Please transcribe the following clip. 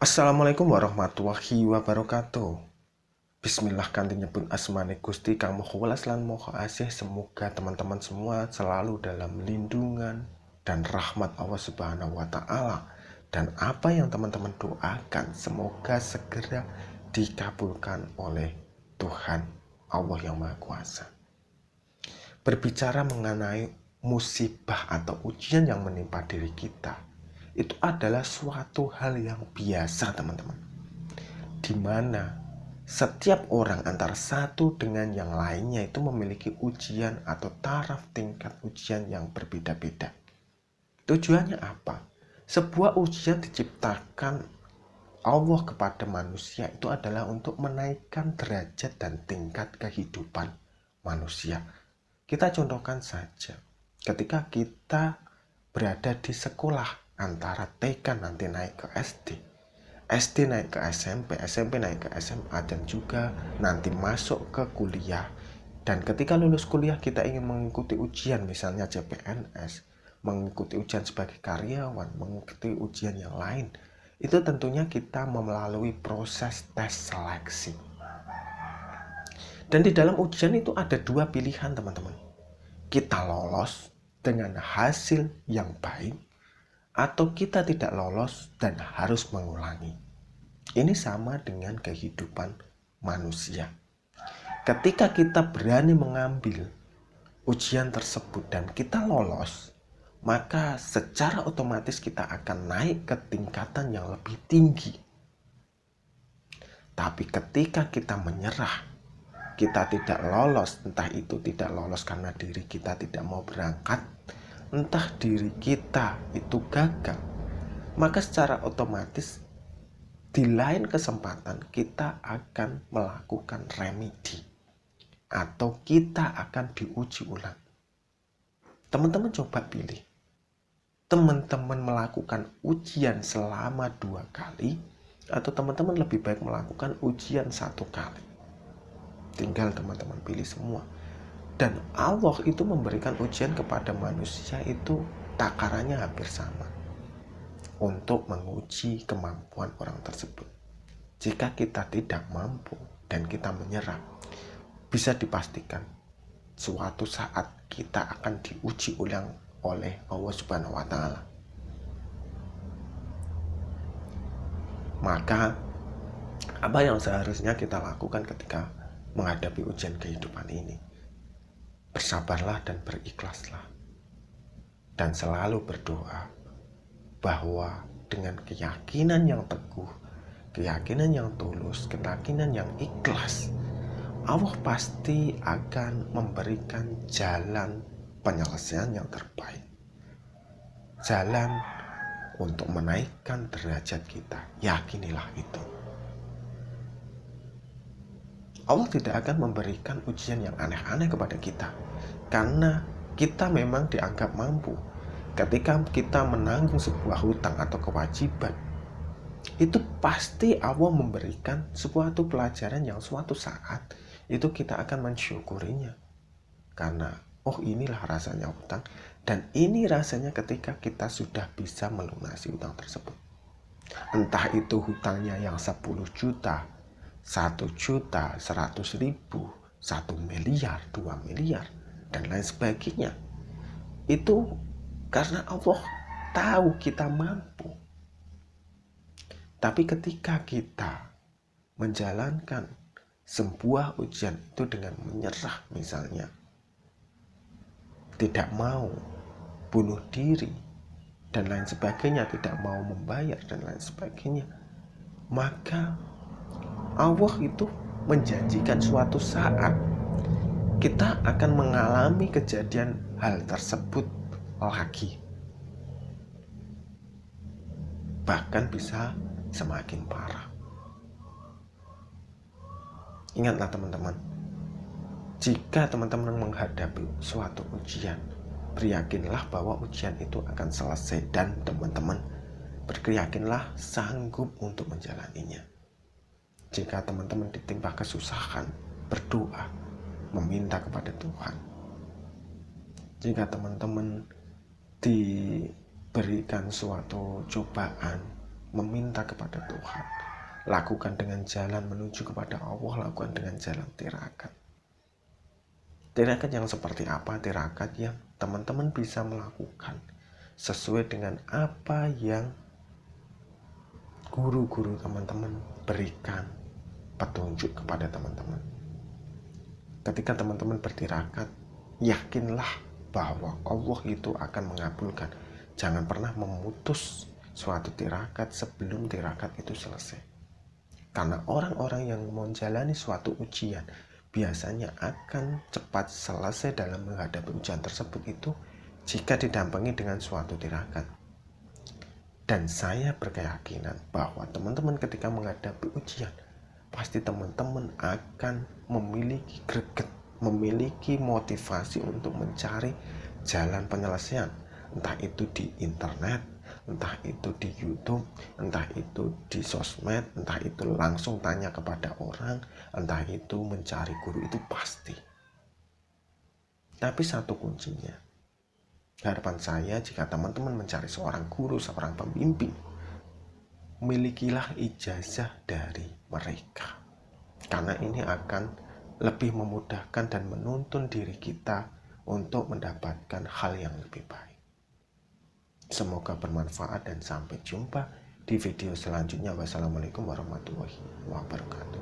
Assalamualaikum warahmatullahi wabarakatuh. Bismillah kanthi nyebut asmane Gusti kang Maha Welas lan Maha Asih. Semoga teman-teman semua selalu dalam lindungan dan rahmat Allah Subhanahu wa taala. Dan apa yang teman-teman doakan semoga segera dikabulkan oleh Tuhan Allah yang Maha Kuasa. Berbicara mengenai musibah atau ujian yang menimpa diri kita, itu adalah suatu hal yang biasa, teman-teman, di mana setiap orang antara satu dengan yang lainnya itu memiliki ujian atau taraf tingkat ujian yang berbeda-beda. Tujuannya apa? Sebuah ujian diciptakan Allah kepada manusia itu adalah untuk menaikkan derajat dan tingkat kehidupan manusia. Kita contohkan saja, ketika kita berada di sekolah antara TK nanti naik ke SD, SD naik ke SMP, SMP naik ke SMA, dan juga nanti masuk ke kuliah. Dan ketika lulus kuliah kita ingin mengikuti ujian, misalnya CPNS, mengikuti ujian sebagai karyawan, mengikuti ujian yang lain, itu tentunya kita melalui proses tes seleksi. Dan di dalam ujian itu ada dua pilihan, teman-teman. Kita lolos dengan hasil yang baik, atau kita tidak lolos dan harus mengulangi. Ini sama dengan kehidupan manusia. Ketika kita berani mengambil ujian tersebut dan kita lolos, maka secara otomatis kita akan naik ke tingkatan yang lebih tinggi. Tapi ketika kita menyerah, kita tidak lolos, entah itu tidak lolos karena diri kita tidak mau berangkat, entah diri kita itu gagal, maka secara otomatis di lain kesempatan kita akan melakukan remedi atau kita akan diuji ulang. Teman-teman coba pilih, teman-teman melakukan ujian selama 2 kali atau teman-teman lebih baik melakukan ujian 1 kali. Tinggal teman-teman pilih semua. Dan Allah itu memberikan ujian kepada manusia itu takarannya hampir sama, untuk menguji kemampuan orang tersebut. Jika kita tidak mampu dan kita menyerah, bisa dipastikan suatu saat kita akan diuji ulang oleh Allah Subhanahu wa taala. Maka apa yang seharusnya kita lakukan ketika menghadapi ujian kehidupan ini? Bersabarlah dan berikhlaslah, dan selalu berdoa bahwa dengan keyakinan yang teguh, keyakinan yang tulus, keyakinan yang ikhlas, Allah pasti akan memberikan jalan penyelesaian yang terbaik, jalan untuk menaikkan derajat kita. Yakinilah itu. Allah tidak akan memberikan ujian yang aneh-aneh kepada kita, karena kita memang dianggap mampu. Ketika kita menanggung sebuah hutang atau kewajiban, itu pasti Allah memberikan suatu pelajaran yang suatu saat itu kita akan mensyukurinya. Karena inilah rasanya hutang, dan ini rasanya ketika kita sudah bisa melunasi hutang tersebut. Entah itu hutangnya yang 10 juta, 1 juta, 100 ribu, 1 miliar, 2 miliar, dan lain sebagainya. Itu karena Allah tahu kita mampu. Tapi ketika kita menjalankan sebuah ujian itu dengan menyerah, misalnya tidak mau bunuh diri dan lain sebagainya, tidak mau membayar dan lain sebagainya, maka Allah itu menjanjikan suatu saat kita akan mengalami kejadian hal tersebut lagi, bahkan bisa semakin parah. Ingatlah teman-teman, jika teman-teman menghadapi suatu ujian, beryakinlah bahwa ujian itu akan selesai, dan teman-teman beryakinlah sanggup untuk menjalaninya. Jika teman-teman ditimpa kesusahan, berdoa, meminta kepada Tuhan. Jika teman-teman diberikan suatu cobaan, meminta kepada Tuhan. Lakukan dengan jalan menuju kepada Allah, lakukan dengan jalan tirakat. Tirakat yang seperti apa? Tirakat yang teman-teman bisa melakukan sesuai dengan apa yang guru-guru teman-teman berikan petunjuk kepada teman-teman. Ketika teman-teman bertirakat, yakinlah bahwa Allah itu akan mengabulkan. Jangan pernah memutus suatu tirakat sebelum tirakat itu selesai. Karena orang-orang yang menjalani suatu ujian biasanya akan cepat selesai dalam menghadapi ujian tersebut itu jika didampingi dengan suatu tirakat. Dan saya berkeyakinan bahwa teman-teman ketika menghadapi ujian, pasti teman-teman akan memiliki greget, memiliki motivasi untuk mencari jalan penyelesaian. Entah itu di internet, entah itu di YouTube, entah itu di sosmed, entah itu langsung tanya kepada orang, entah itu mencari guru, itu pasti. Tapi satu kuncinya, harapan saya jika teman-teman mencari seorang guru, seorang pembimbing, milikilah ijazah dari mereka. Karena ini akan lebih memudahkan dan menuntun diri kita untuk mendapatkan hal yang lebih baik. Semoga bermanfaat dan sampai jumpa di video selanjutnya. Wassalamualaikum warahmatullahi wabarakatuh.